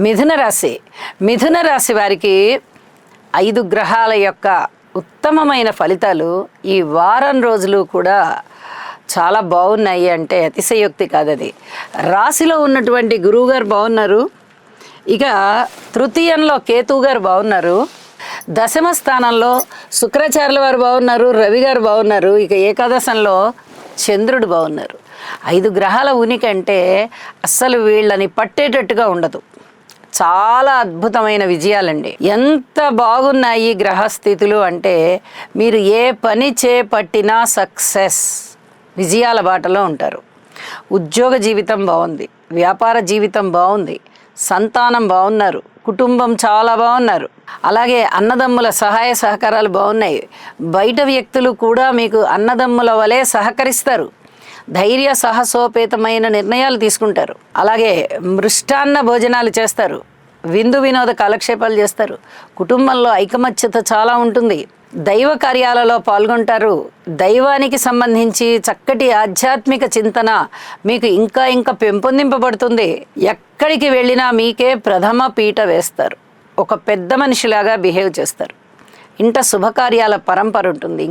మిథున రాశి. మిథున రాశి వారికి 5 గ్రహాల యొక్క ఉత్తమమైన ఫలితాలు ఈ వారం రోజులు కూడా చాలా బాగున్నాయి అంటే అతిశయోక్తి కాదది. రాశిలో ఉన్నటువంటి గురువుగారు బాగున్నారు, ఇక తృతీయంలో కేతువు గారు బాగున్నారు, దశమ స్థానంలో శుక్రాచార్యుల వారు బాగున్నారు, రవి గారు బాగున్నారు, ఇక ఏకాదశంలో చంద్రుడు బాగున్నారు. 5 గ్రహాల ఉనికి అంటే అస్సలు వీళ్ళని పట్టేటట్టుగా ఉండదు. చాలా అద్భుతమైన విజయాలండి. ఎంత బాగున్నాయి గ్రహస్థితులు అంటే మీరు ఏ పని చేపట్టినా సక్సెస్, విజయాల బాటలో ఉంటారు. ఉద్యోగ జీవితం బాగుంది, వ్యాపార జీవితం బాగుంది, సంతానం బాగున్నారు, కుటుంబం చాలా బాగున్నారు, అలాగే అన్నదమ్ముల సహాయ సహకారాలు బాగున్నాయి. బయట వ్యక్తులు కూడా మీకు అన్నదమ్ముల వలె సహకరిస్తారు. ధైర్య సాహసోపేతమైన నిర్ణయాలు తీసుకుంటారు. అలాగే మృష్టాన్న భోజనాలు చేస్తారు, విందు వినోద కాలక్షేపాలు చేస్తారు. కుటుంబంలో ఐకమత్యత చాలా ఉంటుంది. దైవ కార్యాలలో పాల్గొంటారు. దైవానికి సంబంధించి చక్కటి ఆధ్యాత్మిక చింతన మీకు ఇంకా ఇంకా పెంపొందింపబడుతుంది. ఎక్కడికి వెళ్ళినా మీకే ప్రథమ పీట వేస్తారు. ఒక పెద్ద మనిషిలాగా బిహేవ్ చేస్తారు. ఇంట శుభకార్యాల పరంపర ఉంటుంది.